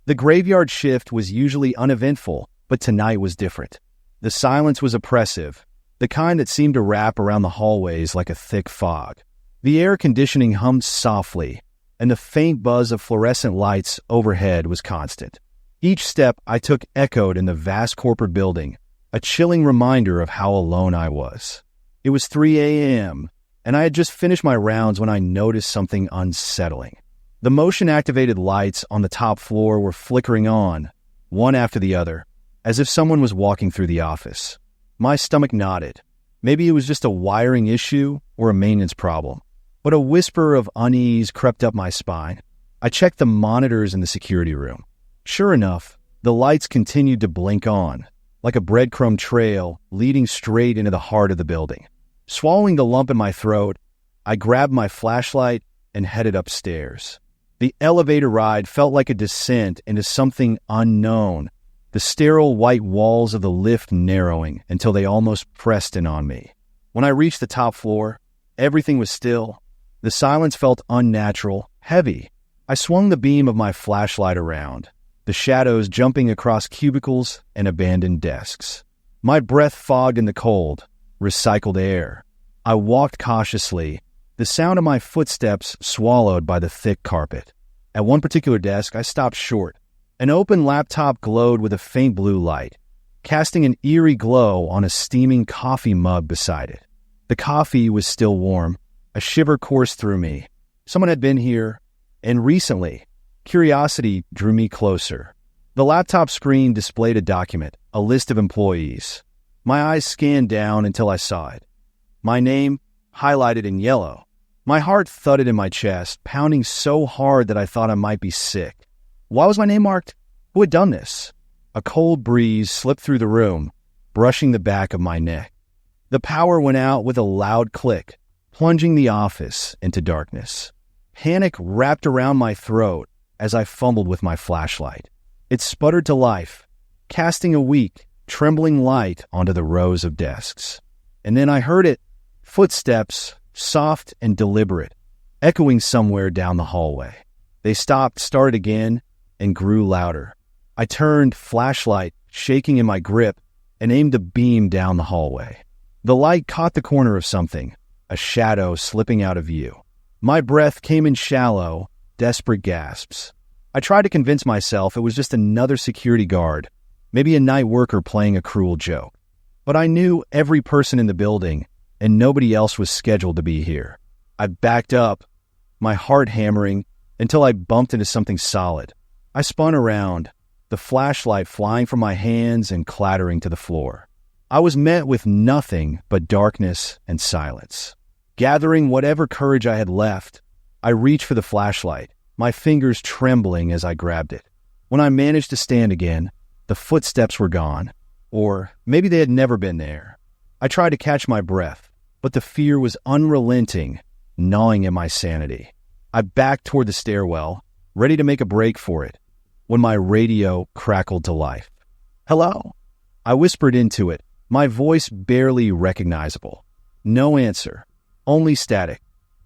The graveyard shift was usually uneventful, but tonight was different. The silence was oppressive, the kind that seemed to wrap around the hallways like a thick fog. The air conditioning hummed softly, and the faint buzz of fluorescent lights overhead was constant. Each step I took echoed in the vast corporate building, a chilling reminder of how alone I was. It was 3 a.m., and I had just finished my rounds when I noticed something unsettling. The motion-activated lights on the top floor were flickering on, one after the other, as if someone was walking through the office. My stomach knotted. Maybe it was just a wiring issue or a maintenance problem. But a whisper of unease crept up my spine. I checked the monitors in the security room. Sure enough, the lights continued to blink on, like a breadcrumb trail leading straight into the heart of the building. Swallowing the lump in my throat, I grabbed my flashlight and headed upstairs. The elevator ride felt like a descent into something unknown, the sterile white walls of the lift narrowing until they almost pressed in on me. When I reached the top floor, everything was still. The silence felt unnatural, heavy. I swung the beam of my flashlight around, the shadows jumping across cubicles and abandoned desks. My breath fogged in the cold, recycled air. I walked cautiously, the sound of my footsteps swallowed by the thick carpet. At one particular desk, I stopped short. An open laptop glowed with a faint blue light, casting an eerie glow on a steaming coffee mug beside it. The coffee was still warm. A shiver coursed through me. Someone had been here, and recently. Curiosity drew me closer. The laptop screen displayed a document, a list of employees. My eyes scanned down until I saw it. My name, highlighted in yellow. My heart thudded in my chest, pounding so hard that I thought I might be sick. Why was my name marked? Who had done this? A cold breeze slipped through the room, brushing the back of my neck. The power went out with a loud click, plunging the office into darkness. Panic wrapped around my throat as I fumbled with my flashlight. It sputtered to life, casting a weak, trembling light onto the rows of desks. And then I heard it, footsteps, soft and deliberate, echoing somewhere down the hallway. They stopped, started again, and grew louder. I turned, flashlight shaking in my grip, and aimed a beam down the hallway. The light caught the corner of something, a shadow slipping out of view. My breath came in shallow, desperate gasps. I tried to convince myself it was just another security guard, maybe a night worker playing a cruel joke. But I knew every person in the building, and nobody else was scheduled to be here. I backed up, my heart hammering, until I bumped into something solid. I spun around, the flashlight flying from my hands and clattering to the floor. I was met with nothing but darkness and silence. Gathering whatever courage I had left, I reached for the flashlight, my fingers trembling as I grabbed it. When I managed to stand again, the footsteps were gone, or maybe they had never been there. I tried to catch my breath, but the fear was unrelenting, gnawing at my sanity. I backed toward the stairwell, ready to make a break for it, when my radio crackled to life. "Hello?" I whispered into it, my voice barely recognizable. No answer, only static.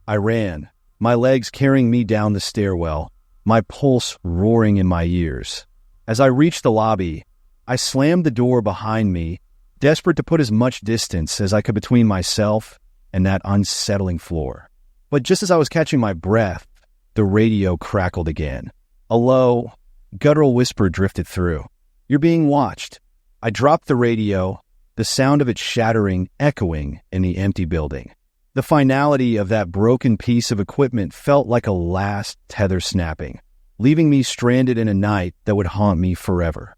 I ran, my legs carrying me down the stairwell, my pulse roaring in my ears. As I reached the lobby, I slammed the door behind me, desperate to put as much distance as I could between myself and that unsettling floor. But just as I was catching my breath, the radio crackled again. A low, guttural whisper drifted through. "You're being watched." I dropped the radio, the sound of it shattering, echoing in the empty building. The finality of that broken piece of equipment felt like a last tether snapping, leaving me stranded in a night that would haunt me forever.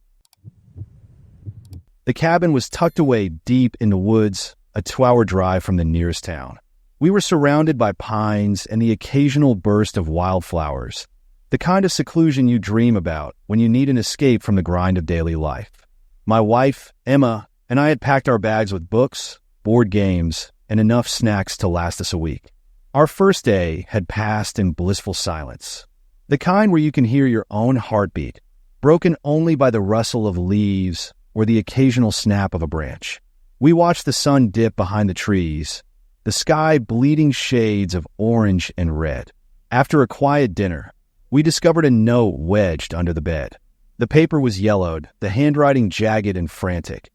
The cabin was tucked away deep in the woods, a 2-hour drive from the nearest town. We were surrounded by pines and the occasional burst of wildflowers, the kind of seclusion you dream about when you need an escape from the grind of daily life. My wife, Emma, and I had packed our bags with books, board games, and enough snacks to last us a week. Our first day had passed in blissful silence, the kind where you can hear your own heartbeat, broken only by the rustle of leaves or the occasional snap of a branch. We watched the sun dip behind the trees, the sky bleeding shades of orange and red. After a quiet dinner, we discovered a note wedged under the bed. The paper was yellowed, the handwriting jagged and frantic.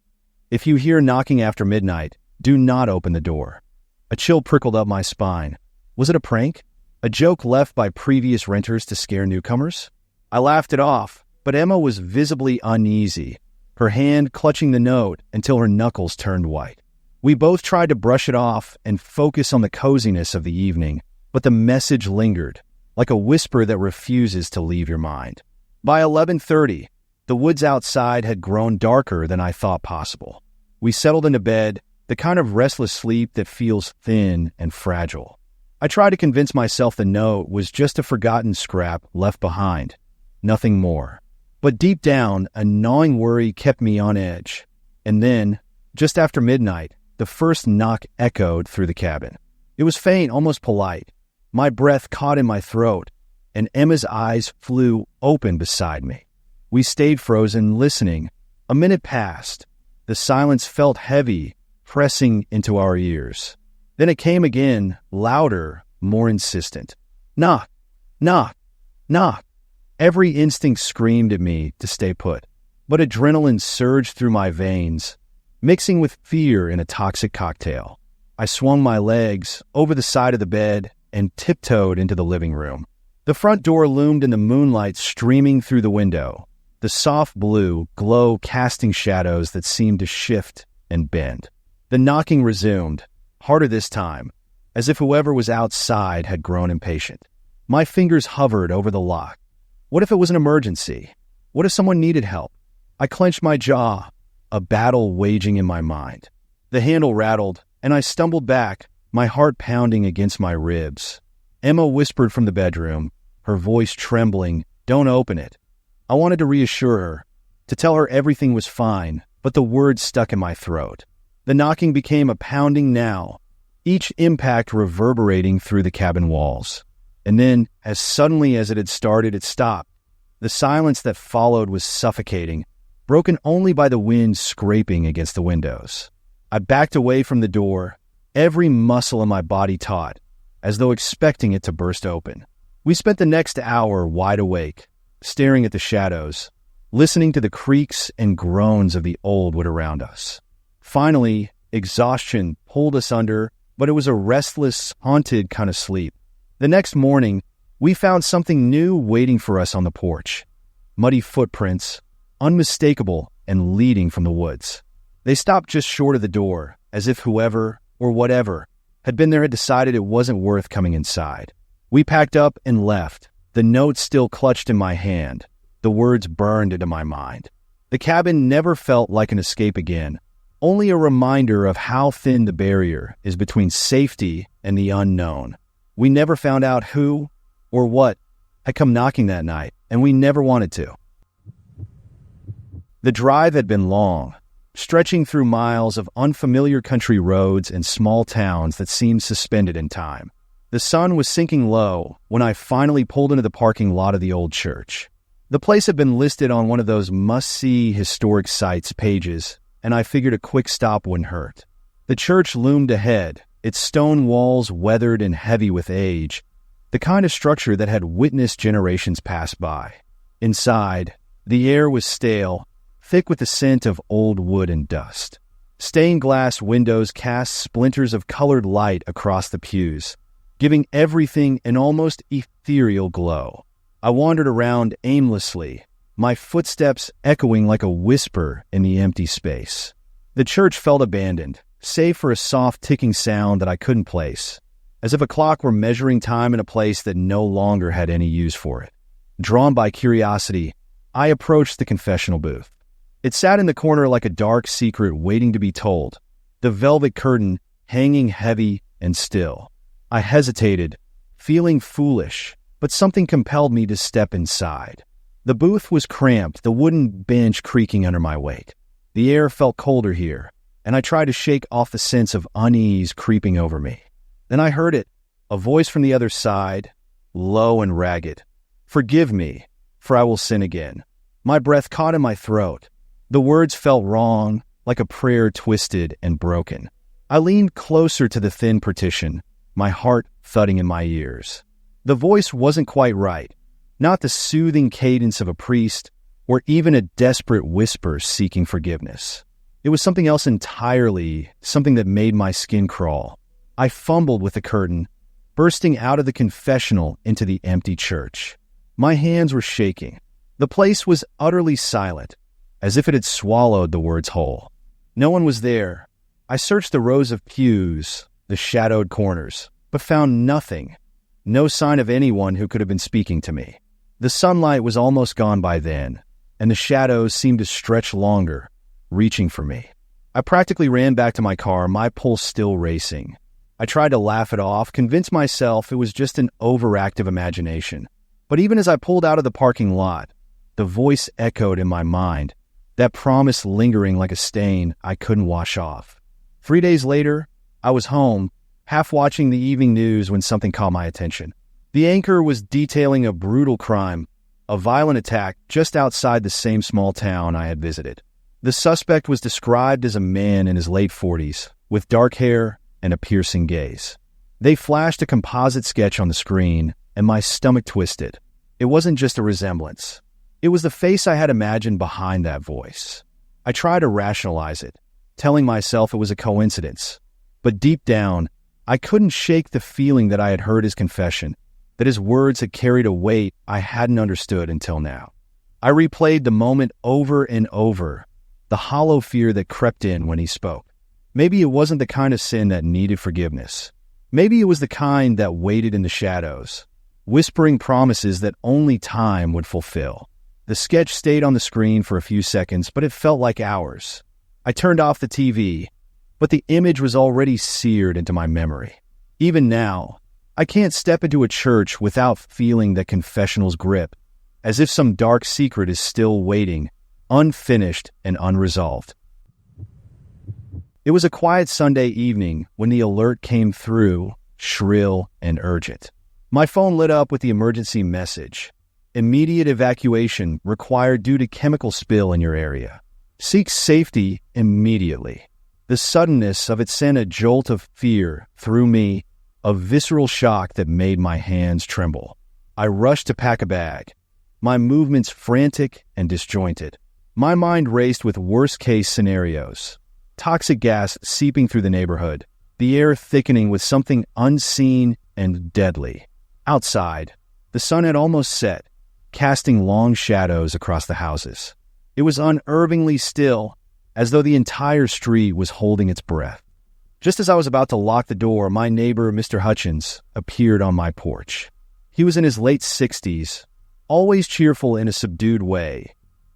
"If you hear knocking after midnight, do not open the door." A chill prickled up my spine. Was it a prank? A joke left by previous renters to scare newcomers? I laughed it off, but Emma was visibly uneasy, her hand clutching the note until her knuckles turned white. We both tried to brush it off and focus on the coziness of the evening, but the message lingered, like a whisper that refuses to leave your mind. By 11:30, the woods outside had grown darker than I thought possible. We settled into bed, the kind of restless sleep that feels thin and fragile. I tried to convince myself the note was just a forgotten scrap left behind, nothing more. But deep down, a gnawing worry kept me on edge. And then, just after midnight, the first knock echoed through the cabin. It was faint, almost polite. My breath caught in my throat, and Emma's eyes flew open beside me. We stayed frozen, listening. A minute passed. The silence felt heavy, pressing into our ears. Then it came again, louder, more insistent. Knock, knock, knock. Every instinct screamed at me to stay put, but adrenaline surged through my veins, mixing with fear in a toxic cocktail. I swung my legs over the side of the bed and tiptoed into the living room. The front door loomed in the moonlight streaming through the window, the soft blue glow casting shadows that seemed to shift and bend. The knocking resumed, harder this time, as if whoever was outside had grown impatient. My fingers hovered over the lock. What if it was an emergency? What if someone needed help? I clenched my jaw, a battle waging in my mind. The handle rattled, and I stumbled back, my heart pounding against my ribs. Emma whispered from the bedroom, her voice trembling, "Don't open it." I wanted to reassure her, to tell her everything was fine, but the words stuck in my throat. The knocking became a pounding now, each impact reverberating through the cabin walls. And then, as suddenly as it had started, it stopped. The silence that followed was suffocating, broken only by the wind scraping against the windows. I backed away from the door, every muscle in my body taut, as though expecting it to burst open. We spent the next hour wide awake, staring at the shadows, listening to the creaks and groans of the old wood around us. Finally, exhaustion pulled us under, but it was a restless, haunted kind of sleep. The next morning, we found something new waiting for us on the porch. Muddy footprints, unmistakable and leading from the woods. They stopped just short of the door, as if whoever, or whatever, had been there had decided it wasn't worth coming inside. We packed up and left, the note still clutched in my hand. The words burned into my mind. The cabin never felt like an escape again, only a reminder of how thin the barrier is between safety and the unknown. We never found out who or what had come knocking that night, and we never wanted to. The drive had been long, stretching through miles of unfamiliar country roads and small towns that seemed suspended in time. The sun was sinking low when I finally pulled into the parking lot of the old church. The place had been listed on one of those must-see historic sites pages, and I figured a quick stop wouldn't hurt. The church loomed ahead, its stone walls weathered and heavy with age, the kind of structure that had witnessed generations pass by. Inside, the air was stale, thick with the scent of old wood and dust. Stained glass windows cast splinters of colored light across the pews, giving everything an almost ethereal glow. I wandered around aimlessly, my footsteps echoing like a whisper in the empty space. The church felt abandoned, save for a soft ticking sound that I couldn't place, as if a clock were measuring time in a place that no longer had any use for it. Drawn by curiosity, I approached the confessional booth. It sat in the corner like a dark secret waiting to be told, the velvet curtain hanging heavy and still. I hesitated, feeling foolish, but something compelled me to step inside. The booth was cramped, the wooden bench creaking under my weight. The air felt colder here, and I tried to shake off the sense of unease creeping over me. Then I heard it, a voice from the other side, low and ragged. "Forgive me, for I will sin again." My breath caught in my throat. The words felt wrong, like a prayer twisted and broken. I leaned closer to the thin partition, my heart thudding in my ears. The voice wasn't quite right. Not the soothing cadence of a priest, or even a desperate whisper seeking forgiveness. It was something else entirely, something that made my skin crawl. I fumbled with the curtain, bursting out of the confessional into the empty church. My hands were shaking. The place was utterly silent, as if it had swallowed the words whole. No one was there. I searched the rows of pews, the shadowed corners, but found nothing. No sign of anyone who could have been speaking to me. The sunlight was almost gone by then, and the shadows seemed to stretch longer, reaching for me. I practically ran back to my car, my pulse still racing. I tried to laugh it off, convince myself it was just an overactive imagination. But even as I pulled out of the parking lot, the voice echoed in my mind, that promise lingering like a stain I couldn't wash off. 3 days later, I was home, half watching the evening news when something caught my attention. The anchor was detailing a brutal crime, a violent attack just outside the same small town I had visited. The suspect was described as a man in his late 40s, with dark hair and a piercing gaze. They flashed a composite sketch on the screen, and my stomach twisted. It wasn't just a resemblance. It was the face I had imagined behind that voice. I tried to rationalize it, telling myself it was a coincidence. But deep down, I couldn't shake the feeling that I had heard his confession, that his words had carried a weight I hadn't understood until now. I replayed the moment over and over, the hollow fear that crept in when he spoke. Maybe it wasn't the kind of sin that needed forgiveness. Maybe it was the kind that waited in the shadows, whispering promises that only time would fulfill. The sketch stayed on the screen for a few seconds, but it felt like hours. I turned off the TV, but the image was already seared into my memory. Even now, I can't step into a church without feeling that confessional's grip, as if some dark secret is still waiting, unfinished and unresolved. It was a quiet Sunday evening when the alert came through, shrill and urgent. My phone lit up with the emergency message. Immediate evacuation required due to chemical spill in your area. Seek safety immediately. The suddenness of it sent a jolt of fear through me, a visceral shock that made my hands tremble. I rushed to pack a bag, my movements frantic and disjointed. My mind raced with worst-case scenarios. Toxic gas seeping through the neighborhood, the air thickening with something unseen and deadly. Outside, the sun had almost set, casting long shadows across the houses. It was unervingly still, as though the entire street was holding its breath. Just as I was about to lock the door, my neighbor, Mr. Hutchins, appeared on my porch. He was in his late 60s, always cheerful in a subdued way,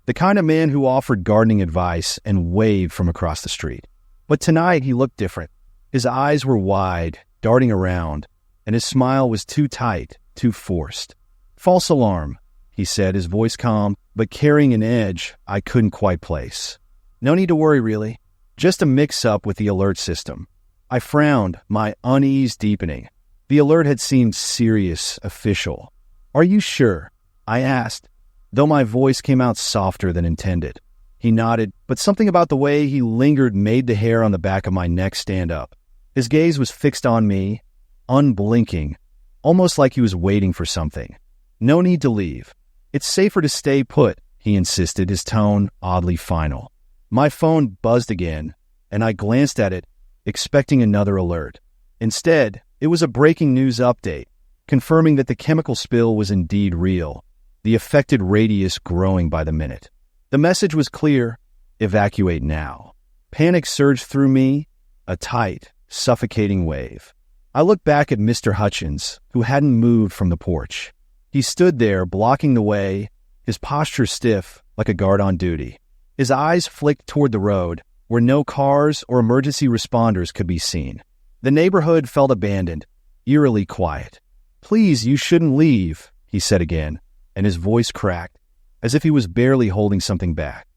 the kind of man who offered gardening advice and waved from across the street. But tonight he looked different. His eyes were wide, darting around, and his smile was too tight, too forced. "False alarm," he said, his voice calm, but carrying an edge I couldn't quite place. "No need to worry, really. Just a mix-up with the alert system." I frowned, my unease deepening. The alert had seemed serious, official. "Are you sure?" I asked, though my voice came out softer than intended. He nodded, but something about the way he lingered made the hair on the back of my neck stand up. His gaze was fixed on me, unblinking, almost like he was waiting for something. "No need to leave. It's safer to stay put," he insisted, his tone oddly final. My phone buzzed again, and I glanced at it, expecting another alert. Instead, it was a breaking news update, confirming that the chemical spill was indeed real, the affected radius growing by the minute. The message was clear: evacuate now. Panic surged through me, a tight, suffocating wave. I looked back at Mr. Hutchins, who hadn't moved from the porch. He stood there, blocking the way, his posture stiff, like a guard on duty. His eyes flicked toward the road, where no cars or emergency responders could be seen. The neighborhood felt abandoned, eerily quiet. "Please, you shouldn't leave," he said again, and his voice cracked, as if he was barely holding something back.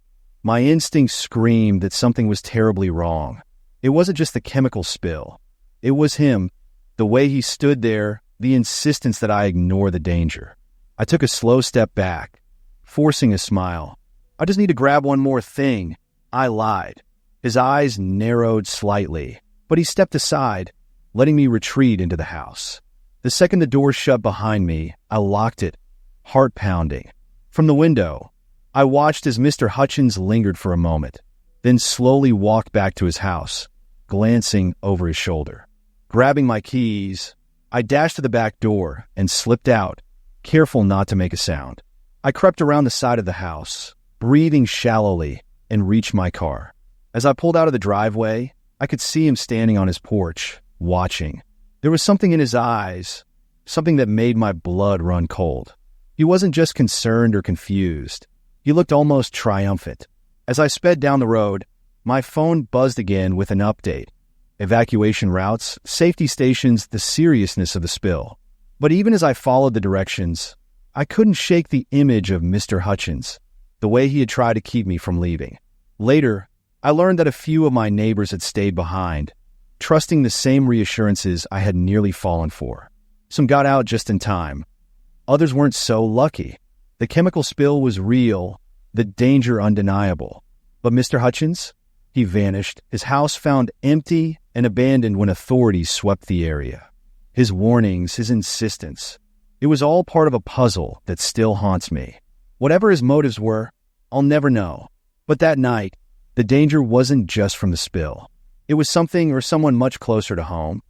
My instincts screamed that something was terribly wrong. It wasn't just the chemical spill. It was him, the way he stood there, the insistence that I ignore the danger. I took a slow step back, forcing a smile. "I just need to grab one more thing," I lied. His eyes narrowed slightly, but he stepped aside, letting me retreat into the house. The second the door shut behind me, I locked it, heart pounding. From the window, I watched as Mr. Hutchins lingered for a moment, then slowly walked back to his house, glancing over his shoulder. Grabbing my keys, I dashed to the back door and slipped out, careful not to make a sound. I crept around the side of the house, breathing shallowly, and reached my car. As I pulled out of the driveway, I could see him standing on his porch, watching. There was something in his eyes, something that made my blood run cold. He wasn't just concerned or confused. He looked almost triumphant. As I sped down the road, my phone buzzed again with an update. Evacuation routes, safety stations, the seriousness of the spill. But even as I followed the directions, I couldn't shake the image of Mr. Hutchins, the way he had tried to keep me from leaving. Later, I learned that a few of my neighbors had stayed behind, trusting the same reassurances I had nearly fallen for. Some got out just in time. Others weren't so lucky. The chemical spill was real, the danger undeniable. But Mr. Hutchins? He vanished, his house found empty and abandoned when authorities swept the area. His warnings, his insistence. It was all part of a puzzle that still haunts me. Whatever his motives were, I'll never know. But that night, the danger wasn't just from the spill. It was something or someone much closer to home.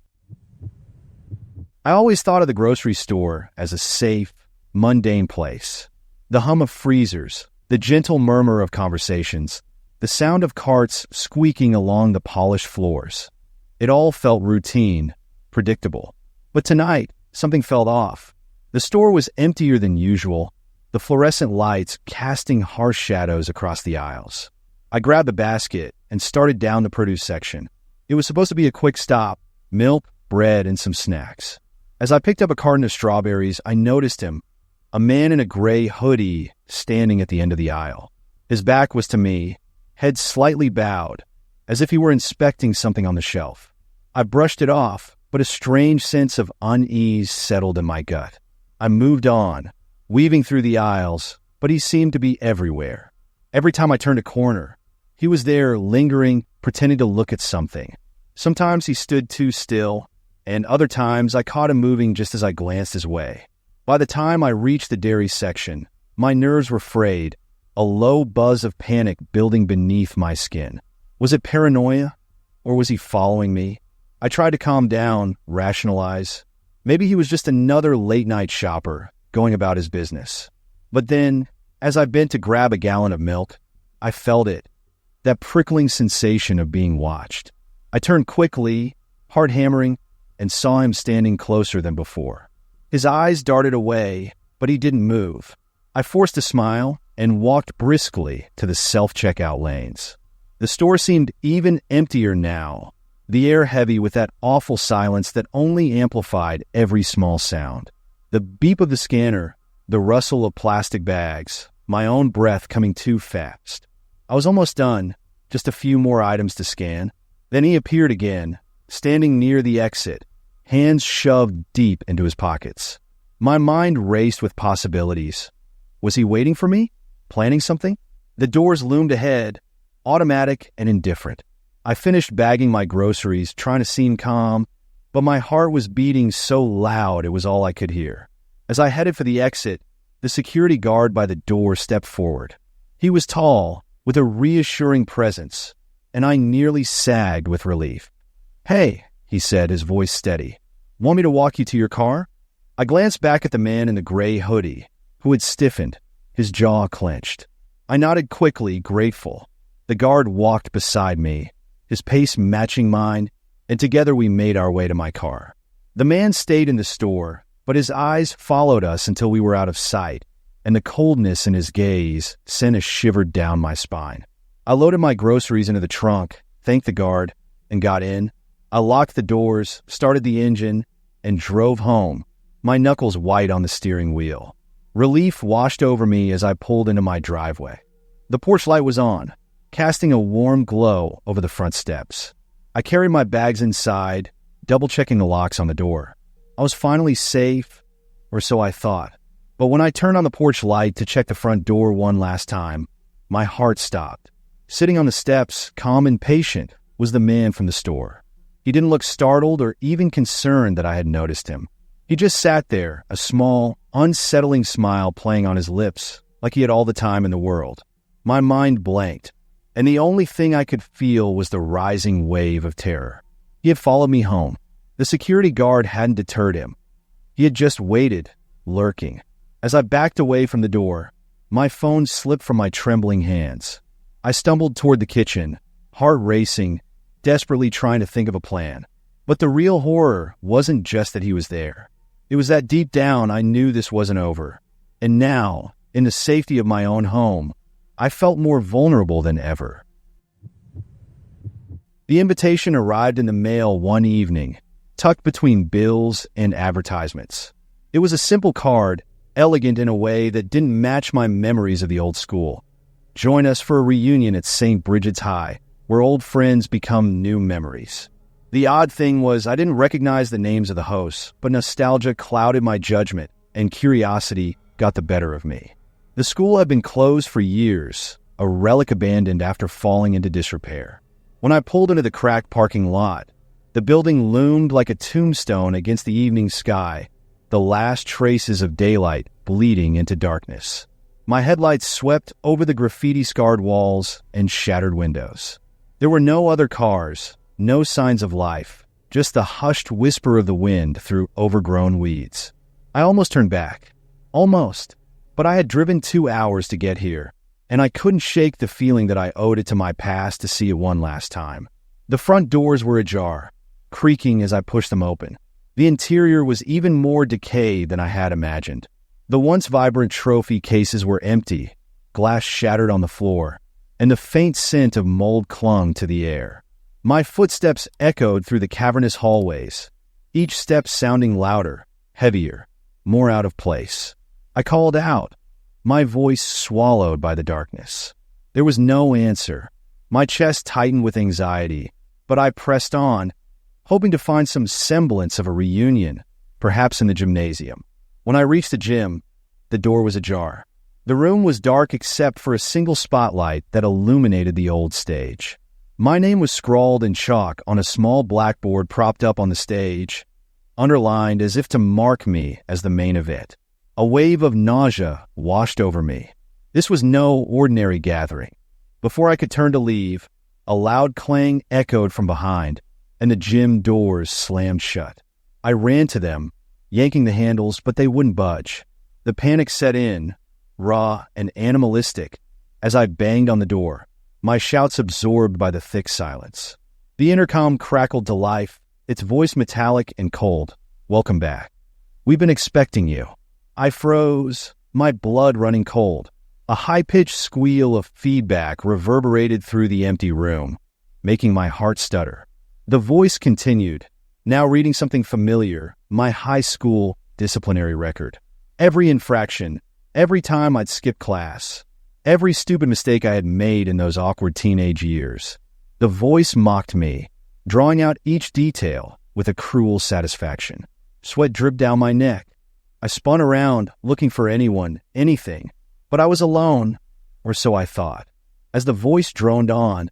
I always thought of the grocery store as a safe, mundane place. The hum of freezers, the gentle murmur of conversations, the sound of carts squeaking along the polished floors. It all felt routine, predictable. But tonight, something felt off. The store was emptier than usual, the fluorescent lights casting harsh shadows across the aisles. I grabbed a basket and started down the produce section. It was supposed to be a quick stop, milk, bread, and some snacks. As I picked up a carton of strawberries, I noticed him, a man in a gray hoodie standing at the end of the aisle. His back was to me, head slightly bowed, as if he were inspecting something on the shelf. I brushed it off, but a strange sense of unease settled in my gut. I moved on, weaving through the aisles, but he seemed to be everywhere. Every time I turned a corner, he was there lingering, pretending to look at something. Sometimes he stood too still, and other times I caught him moving just as I glanced his way. By the time I reached the dairy section, my nerves were frayed, a low buzz of panic building beneath my skin. Was it paranoia, or was he following me? I tried to calm down, rationalize. Maybe he was just another late-night shopper, going about his business. But then, as I bent to grab a gallon of milk, I felt it, that prickling sensation of being watched. I turned quickly, heart hammering, and saw him standing closer than before. His eyes darted away, but he didn't move. I forced a smile and walked briskly to the self-checkout lanes. The store seemed even emptier now, the air heavy with that awful silence that only amplified every small sound. The beep of the scanner, the rustle of plastic bags, my own breath coming too fast. I was almost done, just a few more items to scan. Then he appeared again, standing near the exit, hands shoved deep into his pockets. My mind raced with possibilities. Was he waiting for me? Planning something? The doors loomed ahead, automatic and indifferent. I finished bagging my groceries, trying to seem calm, but my heart was beating so loud it was all I could hear. As I headed for the exit, the security guard by the door stepped forward. He was tall, with a reassuring presence, and I nearly sagged with relief. "Hey," he said, his voice steady. "Want me to walk you to your car?" I glanced back at the man in the gray hoodie, who had stiffened, his jaw clenched. I nodded quickly, grateful. The guard walked beside me, his pace matching mine, and together we made our way to my car. The man stayed in the store, but his eyes followed us until we were out of sight, and the coldness in his gaze sent a shiver down my spine. I loaded my groceries into the trunk, thanked the guard, and got in. I locked the doors, started the engine, and drove home, my knuckles white on the steering wheel. Relief washed over me as I pulled into my driveway. The porch light was on, casting a warm glow over the front steps. I carried my bags inside, double-checking the locks on the door. I was finally safe, or so I thought. But when I turned on the porch light to check the front door one last time, my heart stopped. Sitting on the steps, calm and patient, was the man from the store. He didn't look startled or even concerned that I had noticed him. He just sat there, a small, unsettling smile playing on his lips, like he had all the time in the world. My mind blanked, and the only thing I could feel was the rising wave of terror. He had followed me home. The security guard hadn't deterred him. He had just waited, lurking. As I backed away from the door, my phone slipped from my trembling hands. I stumbled toward the kitchen, heart racing, desperately trying to think of a plan. But the real horror wasn't just that he was there. It was that deep down I knew this wasn't over. And now, in the safety of my own home, I felt more vulnerable than ever. The invitation arrived in the mail one evening, tucked between bills and advertisements. It was a simple card, elegant in a way that didn't match my memories of the old school. Join us for a reunion at St. Bridget's High, where old friends become new memories. The odd thing was I didn't recognize the names of the hosts, but nostalgia clouded my judgment, and curiosity got the better of me. The school had been closed for years, a relic abandoned after falling into disrepair. When I pulled into the cracked parking lot, the building loomed like a tombstone against the evening sky, the last traces of daylight bleeding into darkness. My headlights swept over the graffiti-scarred walls and shattered windows. There were no other cars, no signs of life, just the hushed whisper of the wind through overgrown weeds. I almost turned back. Almost. But I had driven 2 hours to get here, and I couldn't shake the feeling that I owed it to my past to see it one last time. The front doors were ajar, creaking as I pushed them open. The interior was even more decayed than I had imagined. The once vibrant trophy cases were empty, glass shattered on the floor, and the faint scent of mold clung to the air. My footsteps echoed through the cavernous hallways, each step sounding louder, heavier, more out of place. I called out, my voice swallowed by the darkness. There was no answer. My chest tightened with anxiety, but I pressed on, hoping to find some semblance of a reunion, perhaps in the gymnasium. When I reached the gym, the door was ajar. The room was dark except for a single spotlight that illuminated the old stage. My name was scrawled in chalk on a small blackboard propped up on the stage, underlined as if to mark me as the main event. A wave of nausea washed over me. This was no ordinary gathering. Before I could turn to leave, a loud clang echoed from behind, and the gym doors slammed shut. I ran to them, yanking the handles, but they wouldn't budge. The panic set in, raw and animalistic, as I banged on the door, my shouts absorbed by the thick silence. The intercom crackled to life, its voice metallic and cold. "Welcome back. We've been expecting you." I froze, my blood running cold. A high-pitched squeal of feedback reverberated through the empty room, making my heart stutter. The voice continued, now reading something familiar, my high school disciplinary record. Every infraction, every time I'd skipped class, every stupid mistake I had made in those awkward teenage years. The voice mocked me, drawing out each detail with a cruel satisfaction. Sweat dripped down my neck. I spun around, looking for anyone, anything, but I was alone, or so I thought. As the voice droned on,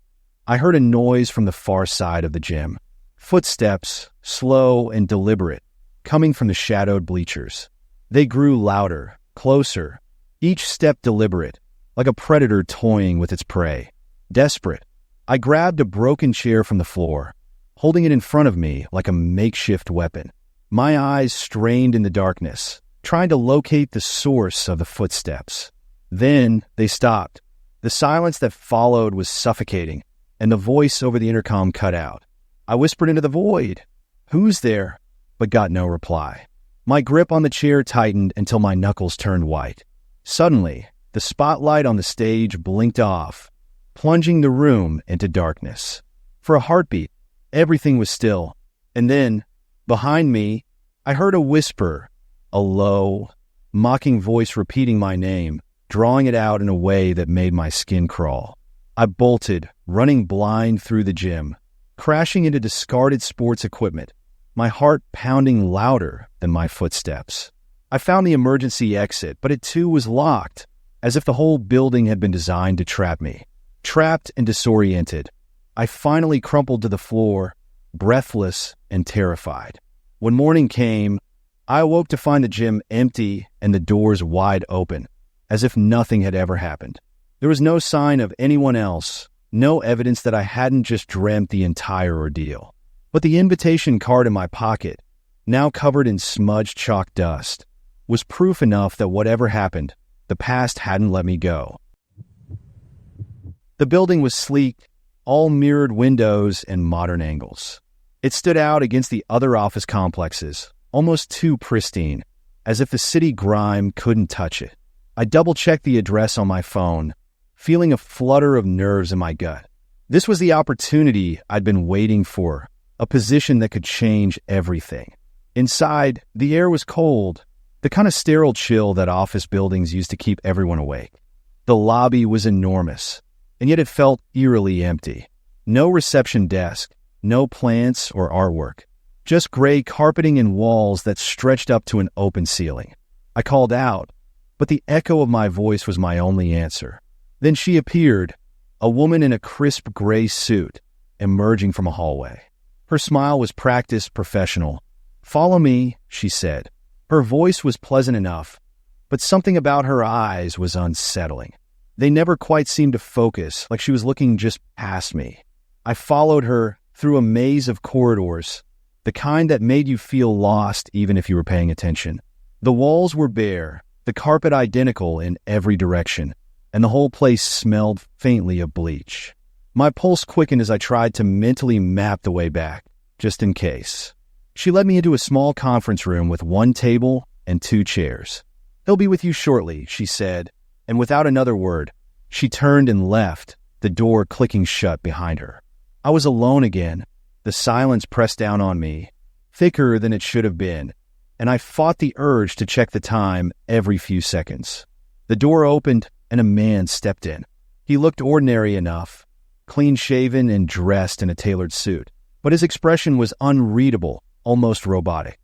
I heard a noise from the far side of the gym. Footsteps, slow and deliberate, coming from the shadowed bleachers. They grew louder, closer, each step deliberate, like a predator toying with its prey. Desperate, I grabbed a broken chair from the floor, holding it in front of me like a makeshift weapon. My eyes strained in the darkness, trying to locate the source of the footsteps. Then they stopped. The silence that followed was suffocating, and the voice over the intercom cut out. I whispered into the void, "Who's there?" but got no reply. My grip on the chair tightened until my knuckles turned white. Suddenly, the spotlight on the stage blinked off, plunging the room into darkness. For a heartbeat, everything was still, and then, behind me, I heard a whisper, a low, mocking voice repeating my name, drawing it out in a way that made my skin crawl. I bolted, running blind through the gym, crashing into discarded sports equipment, my heart pounding louder than my footsteps. I found the emergency exit, but it too was locked, as if the whole building had been designed to trap me. Trapped and disoriented, I finally crumpled to the floor, breathless and terrified. When morning came, I awoke to find the gym empty and the doors wide open. as if nothing had ever happened. There was no sign of anyone else, no evidence that I hadn't just dreamt the entire ordeal. But the invitation card in my pocket, now covered in smudged chalk dust, was proof enough that whatever happened, the past hadn't let me go. The building was sleek, all mirrored windows and modern angles. It stood out against the other office complexes, almost too pristine, as if the city grime couldn't touch it. I double-checked the address on my phone, feeling a flutter of nerves in my gut. This was the opportunity I'd been waiting for, a position that could change everything. Inside, the air was cold, the kind of sterile chill that office buildings used to keep everyone awake. The lobby was enormous, and yet it felt eerily empty. No reception desk, no plants or artwork, just gray carpeting and walls that stretched up to an open ceiling. I called out, but the echo of my voice was my only answer. Then she appeared, a woman in a crisp gray suit, emerging from a hallway. Her smile was practiced, professional. "Follow me," she said. Her voice was pleasant enough, but something about her eyes was unsettling. They never quite seemed to focus, like she was looking just past me. I followed her through a maze of corridors, the kind that made you feel lost even if you were paying attention. The walls were bare, the carpet identical in every direction, and the whole place smelled faintly of bleach. My pulse quickened as I tried to mentally map the way back, just in case. She led me into a small conference room with one table and 2 chairs. "He'll be with you shortly," she said, and without another word, she turned and left, the door clicking shut behind her. I was alone again. The silence pressed down on me, thicker than it should have been, and I fought the urge to check the time every few seconds. The door opened, and a man stepped in. He looked ordinary enough, clean-shaven and dressed in a tailored suit, but his expression was unreadable, almost robotic.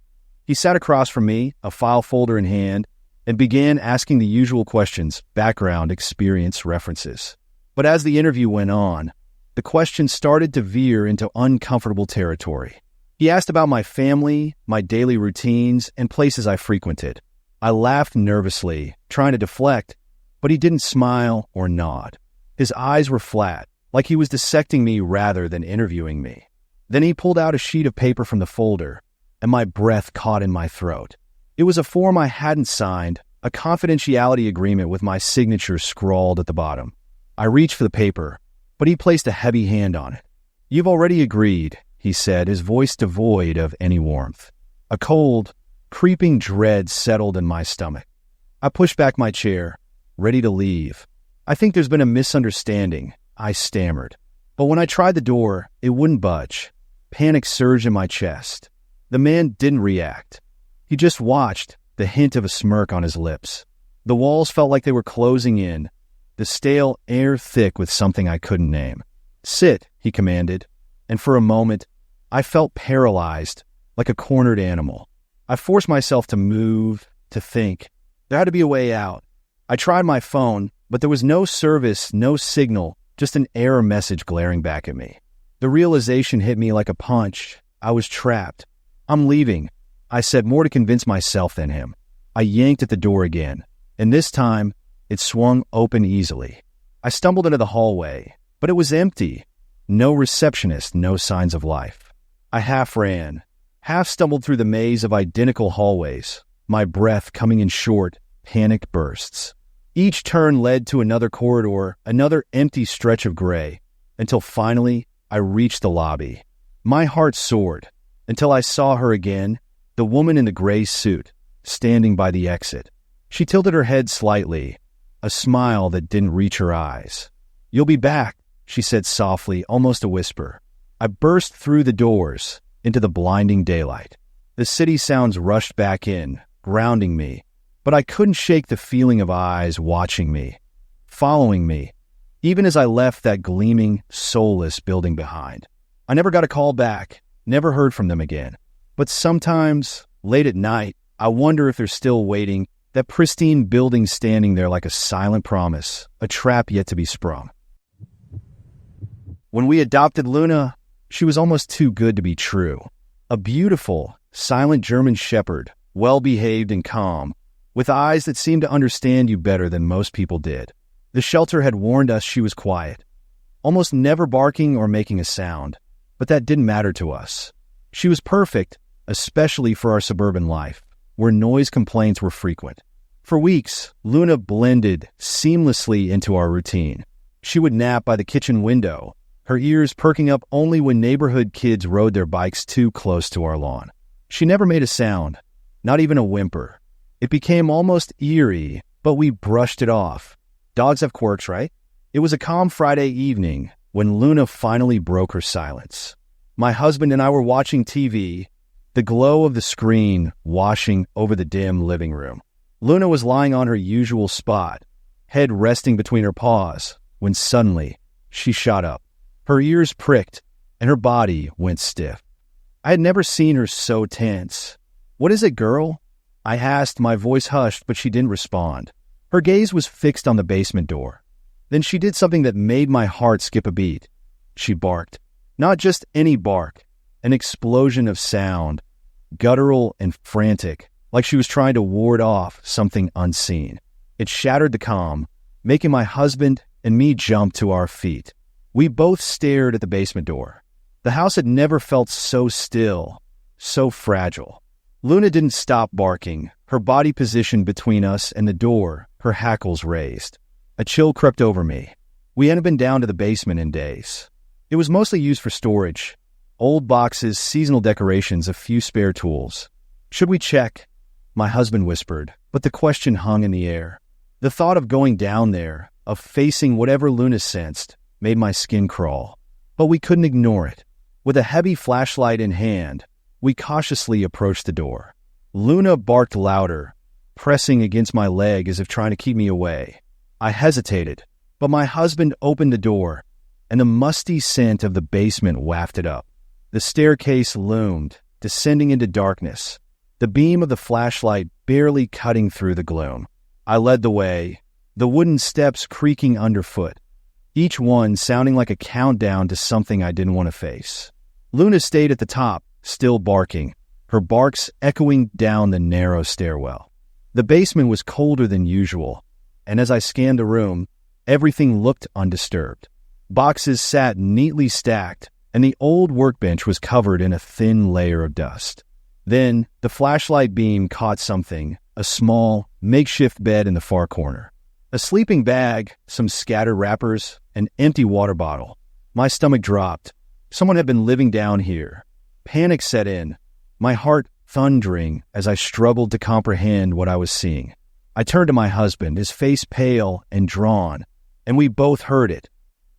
He sat across from me, a file folder in hand, and began asking the usual questions, background, experience, references. But as the interview went on, the questions started to veer into uncomfortable territory. He asked about my family, my daily routines, and places I frequented. I laughed nervously, trying to deflect, but he didn't smile or nod. His eyes were flat, like he was dissecting me rather than interviewing me. Then he pulled out a sheet of paper from the folder, and my breath caught in my throat. It was a form I hadn't signed, a confidentiality agreement with my signature scrawled at the bottom. I reached for the paper, but he placed a heavy hand on it. "You've already agreed," he said, his voice devoid of any warmth. A cold, creeping dread settled in my stomach. I pushed back my chair, ready to leave. "I think there's been a misunderstanding," I stammered. But when I tried the door, it wouldn't budge. Panic surged in my chest. The man didn't react. He just watched, the hint of a smirk on his lips. The walls felt like they were closing in, the stale air thick with something I couldn't name. "Sit," he commanded, and for a moment, I felt paralyzed, like a cornered animal. I forced myself to move, to think. There had to be a way out. I tried my phone, but there was no service, no signal, just an error message glaring back at me. The realization hit me like a punch. I was trapped. "I'm leaving," I said, more to convince myself than him. I yanked at the door again, and this time, it swung open easily. I stumbled into the hallway, but it was empty. No receptionist, no signs of life. I half ran, half stumbled through the maze of identical hallways, my breath coming in short, panicked bursts. Each turn led to another corridor, another empty stretch of gray, until finally I reached the lobby. My heart soared, until I saw her again, the woman in the gray suit, standing by the exit. She tilted her head slightly, a smile that didn't reach her eyes. "You'll be back," she said softly, almost a whisper. I burst through the doors, into the blinding daylight. The city sounds rushed back in, grounding me, but I couldn't shake the feeling of eyes watching me, following me, even as I left that gleaming, soulless building behind. I never got a call back, never heard from them again. But sometimes, late at night, I wonder if they're still waiting, that pristine building standing there like a silent promise, a trap yet to be sprung. When we adopted Luna, she was almost too good to be true. A beautiful, silent German shepherd, well-behaved and calm, with eyes that seemed to understand you better than most people did. The shelter had warned us she was quiet, almost never barking or making a sound, but that didn't matter to us. She was perfect, especially for our suburban life, where noise complaints were frequent. For weeks, Luna blended seamlessly into our routine. She would nap by the kitchen window, her ears perking up only when neighborhood kids rode their bikes too close to our lawn. She never made a sound, not even a whimper. It became almost eerie, but we brushed it off. Dogs have quirks, right? It was a calm Friday evening when Luna finally broke her silence. My husband and I were watching TV, the glow of the screen washing over the dim living room. Luna was lying on her usual spot, head resting between her paws, when suddenly she shot up. Her ears pricked, and her body went stiff. I had never seen her so tense. "What is it, girl?" I asked, my voice hushed, but she didn't respond. Her gaze was fixed on the basement door. Then she did something that made my heart skip a beat. She barked. Not just any bark, an explosion of sound, guttural and frantic, like she was trying to ward off something unseen. It shattered the calm, making my husband and me jump to our feet. We both stared at the basement door. The house had never felt so still, so fragile. Luna didn't stop barking, her body positioned between us and the door, her hackles raised. A chill crept over me. We hadn't been down to the basement in days. It was mostly used for storage. Old boxes, seasonal decorations, a few spare tools. "Should we check?" My husband whispered, but the question hung in the air. The thought of going down there, of facing whatever Luna sensed, made my skin crawl. But we couldn't ignore it. With a heavy flashlight in hand, we cautiously approached the door. Luna barked louder, pressing against my leg as if trying to keep me away. I hesitated, but my husband opened the door, and the musty scent of the basement wafted up. The staircase loomed, descending into darkness, the beam of the flashlight barely cutting through the gloom. I led the way, the wooden steps creaking underfoot, each one sounding like a countdown to something I didn't want to face. Luna stayed at the top, still barking, her barks echoing down the narrow stairwell. The basement was colder than usual, and as I scanned the room, everything looked undisturbed. Boxes sat neatly stacked, and the old workbench was covered in a thin layer of dust. Then, the flashlight beam caught something, a small, makeshift bed in the far corner. A sleeping bag, some scattered wrappers, an empty water bottle. My stomach dropped. Someone had been living down here. Panic set in, my heart thundering as I struggled to comprehend what I was seeing. I turned to my husband, his face pale and drawn, and we both heard it,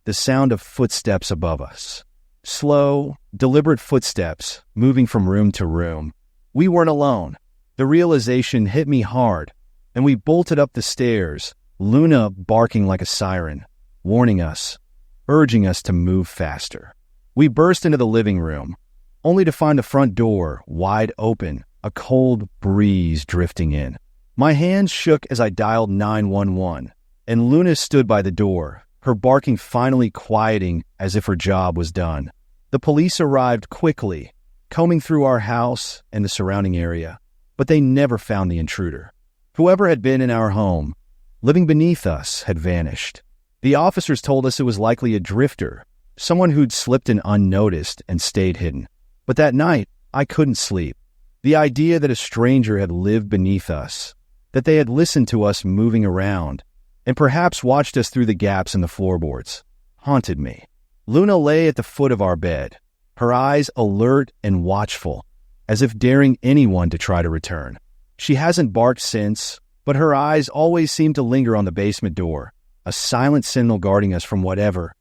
the sound of footsteps above us. Slow, deliberate footsteps, moving from room to room. We weren't alone. The realization hit me hard, and we bolted up the stairs, Luna barking like a siren, warning us, urging us to move faster. We burst into the living room, only to find the front door wide open, a cold breeze drifting in. My hands shook as I dialed 911, and Luna stood by the door, her barking finally quieting as if her job was done. The police arrived quickly, combing through our house and the surrounding area, but they never found the intruder. Whoever had been in our home, living beneath us, had vanished. The officers told us it was likely a drifter, someone who'd slipped in unnoticed and stayed hidden. But that night, I couldn't sleep. The idea that a stranger had lived beneath us, that they had listened to us moving around, and perhaps watched us through the gaps in the floorboards, haunted me. Luna lay at the foot of our bed, her eyes alert and watchful, as if daring anyone to try to return. She hasn't barked since, but her eyes always seem to linger on the basement door, a silent sentinel guarding us from whatever,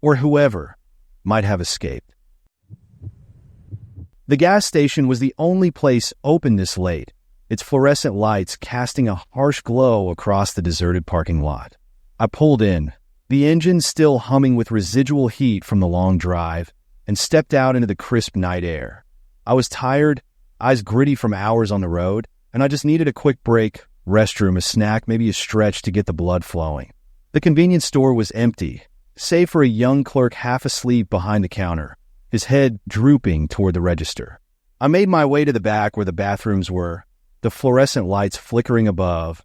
or whoever, might have escaped. The gas station was the only place open this late, its fluorescent lights casting a harsh glow across the deserted parking lot. I pulled in, the engine still humming with residual heat from the long drive, and stepped out into the crisp night air. I was tired, eyes gritty from hours on the road, and I just needed a quick break, restroom, a snack, maybe a stretch to get the blood flowing. The convenience store was empty, save for a young clerk half asleep behind the counter, his head drooping toward the register. I made my way to the back where the bathrooms were, the fluorescent lights flickering above,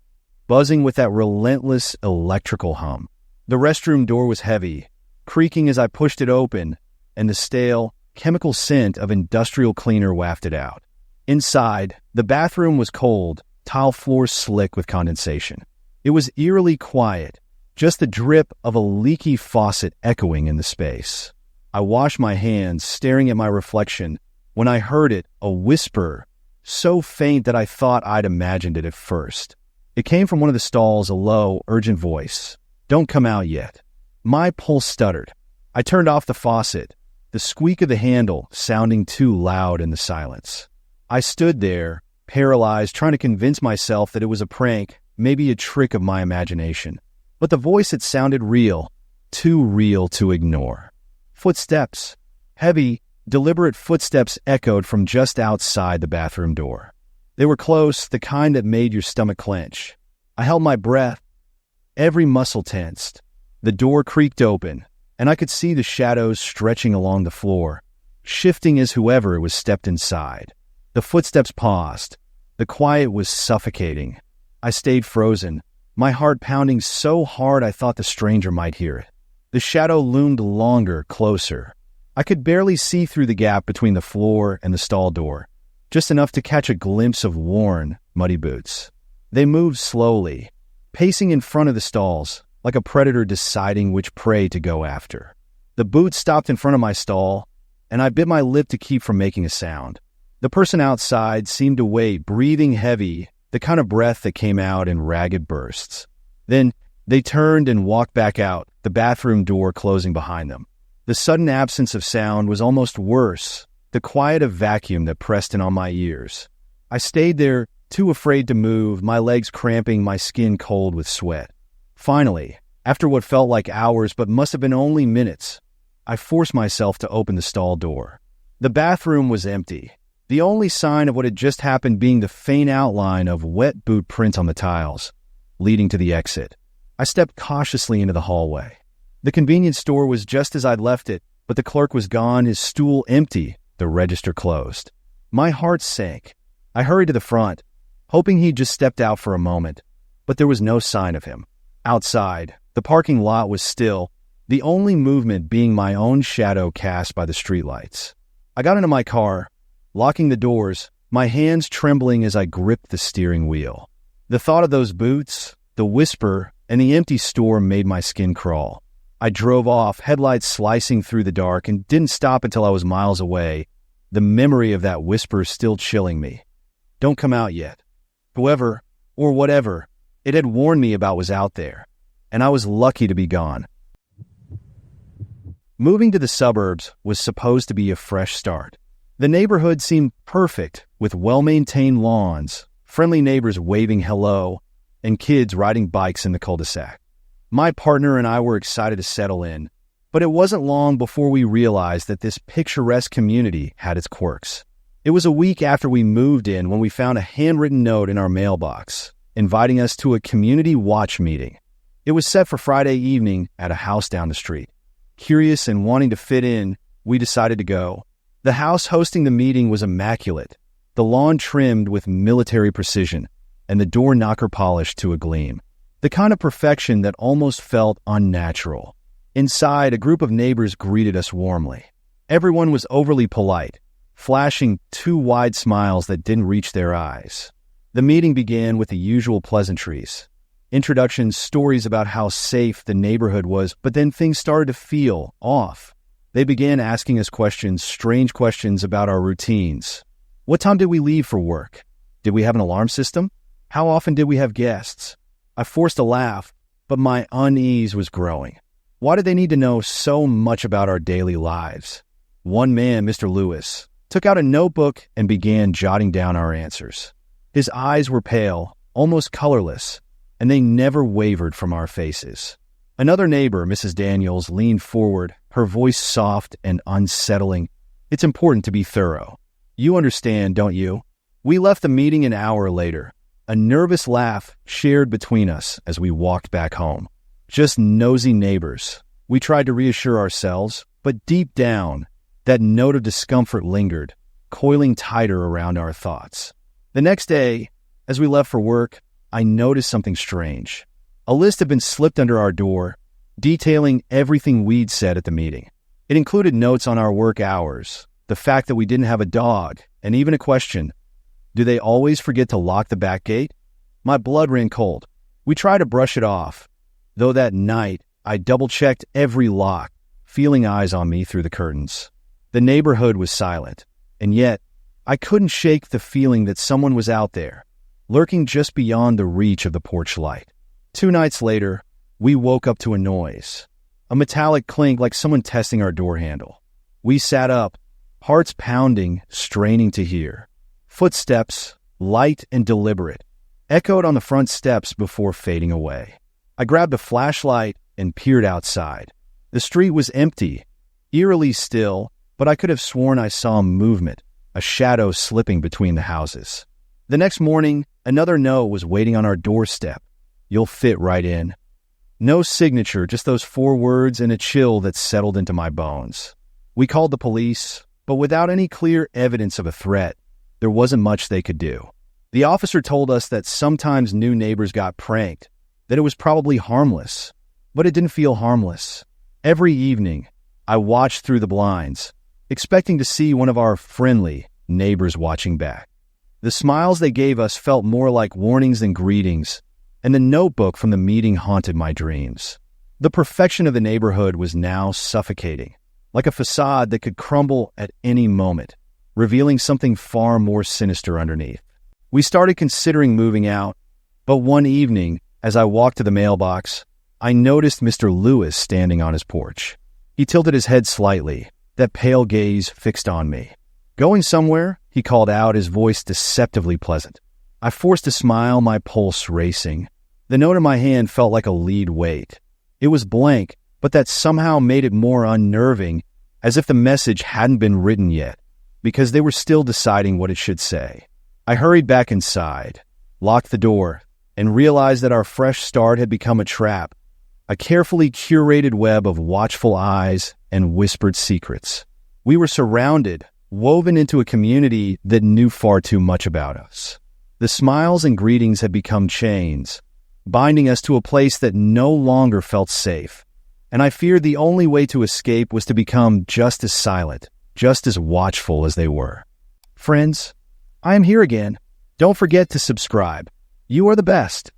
buzzing with that relentless electrical hum. The restroom door was heavy, creaking as I pushed it open, and the stale, chemical scent of industrial cleaner wafted out. Inside, the bathroom was cold, tile floors slick with condensation. It was eerily quiet, just the drip of a leaky faucet echoing in the space. I washed my hands, staring at my reflection, when I heard it, a whisper, so faint that I thought I'd imagined it at first. It came from one of the stalls, a low, urgent voice. "Don't come out yet." My pulse stuttered. I turned off the faucet, the squeak of the handle sounding too loud in the silence. I stood there, paralyzed, trying to convince myself that it was a prank, maybe a trick of my imagination. But the voice had sounded real, too real to ignore. Footsteps. Heavy, deliberate footsteps echoed from just outside the bathroom door. They were close, the kind that made your stomach clench. I held my breath. Every muscle tensed. The door creaked open, and I could see the shadows stretching along the floor, shifting as whoever was stepped inside. The footsteps paused. The quiet was suffocating. I stayed frozen, my heart pounding so hard I thought the stranger might hear it. The shadow loomed longer, closer. I could barely see through the gap between the floor and the stall door, just enough to catch a glimpse of worn, muddy boots. They moved slowly, pacing in front of the stalls, like a predator deciding which prey to go after. The boots stopped in front of my stall, and I bit my lip to keep from making a sound. The person outside seemed to wait, breathing heavy, the kind of breath that came out in ragged bursts. Then they turned and walked back out, the bathroom door closing behind them. The sudden absence of sound was almost worse, the quiet of vacuum that pressed in on my ears. I stayed there, too afraid to move, my legs cramping, my skin cold with sweat. Finally, after what felt like hours but must have been only minutes, I forced myself to open the stall door. The bathroom was empty, the only sign of what had just happened being the faint outline of wet boot prints on the tiles, leading to the exit. I stepped cautiously into the hallway. The convenience store was just as I'd left it, but the clerk was gone, his stool empty, the register closed. My heart sank. I hurried to the front, hoping he'd just stepped out for a moment, but there was no sign of him. Outside, the parking lot was still, the only movement being my own shadow cast by the streetlights. I got into my car, locking the doors, my hands trembling as I gripped the steering wheel. The thought of those boots, the whisper, and the empty store made my skin crawl. I drove off, headlights slicing through the dark, and didn't stop until I was miles away, the memory of that whisper still chilling me. Don't come out yet. Whoever, or whatever, it had warned me about was out there, and I was lucky to be gone. Moving to the suburbs was supposed to be a fresh start. The neighborhood seemed perfect, with well-maintained lawns, friendly neighbors waving hello, and kids riding bikes in the cul-de-sac. My partner and I were excited to settle in, but it wasn't long before we realized that this picturesque community had its quirks. It was a week after we moved in when we found a handwritten note in our mailbox, inviting us to a community watch meeting. It was set for Friday evening at a house down the street. Curious and wanting to fit in, we decided to go. The house hosting the meeting was immaculate, the lawn trimmed with military precision, and the door knocker polished to a gleam. The kind of perfection that almost felt unnatural. Inside, a group of neighbors greeted us warmly. Everyone was overly polite, flashing two wide smiles that didn't reach their eyes. The meeting began with the usual pleasantries. Introductions, stories about how safe the neighborhood was, but then things started to feel off. They began asking us questions, strange questions about our routines. What time did we leave for work? Did we have an alarm system? How often did we have guests? I forced a laugh, but my unease was growing. Why did they need to know so much about our daily lives? One man, Mr. Lewis, took out a notebook and began jotting down our answers. His eyes were pale, almost colorless, and they never wavered from our faces. Another neighbor, Mrs. Daniels, leaned forward, her voice soft and unsettling. It's important to be thorough. You understand, don't you? We left the meeting an hour later. A nervous laugh shared between us as we walked back home. Just nosy neighbors. We tried to reassure ourselves, but deep down, that note of discomfort lingered, coiling tighter around our thoughts. The next day, As we left for work, I noticed something strange. A list had been slipped under our door, detailing everything we'd said at the meeting. It included notes on our work hours, the fact that we didn't have a dog, and even a question: do they always forget to lock the back gate? My blood ran cold. We tried to brush it off, though that night I double-checked every lock, feeling eyes on me through the curtains. The neighborhood was silent, and yet I couldn't shake the feeling that someone was out there, lurking just beyond the reach of the porch light. 2 nights later, we woke up to a noise, a metallic clink like someone testing our door handle. We sat up, hearts pounding, straining to hear. Footsteps, light and deliberate, echoed on the front steps before fading away. I grabbed a flashlight and peered outside. The street was empty, eerily still, but I could have sworn I saw movement, a shadow slipping between the houses. The next morning, another note was waiting on our doorstep. You'll fit right in. No signature, just those 4 words and a chill that settled into my bones. We called the police, but without any clear evidence of a threat, there wasn't much they could do. The officer told us that sometimes new neighbors got pranked, that it was probably harmless, but it didn't feel harmless. Every evening, I watched through the blinds, expecting to see one of our friendly neighbors watching back. The smiles they gave us felt more like warnings than greetings, and the notebook from the meeting haunted my dreams. The perfection of the neighborhood was now suffocating, like a facade that could crumble at any moment, revealing something far more sinister underneath. We started considering moving out, but one evening, as I walked to the mailbox, I noticed Mr. Lewis standing on his porch. He tilted his head slightly, that pale gaze fixed on me. "Going somewhere?" he called out, his voice deceptively pleasant. I forced a smile, my pulse racing. The note in my hand felt like a lead weight. It was blank, but that somehow made it more unnerving, as if the message hadn't been written yet, because they were still deciding what it should say. I hurried back inside, locked the door, and realized that our fresh start had become a trap, a carefully curated web of watchful eyes and whispered secrets. We were surrounded, woven into a community that knew far too much about us. The smiles and greetings had become chains, binding us to a place that no longer felt safe, and I feared the only way to escape was to become just as silent, just as watchful as they were. Friends, I am here again. Don't forget to subscribe. You are the best.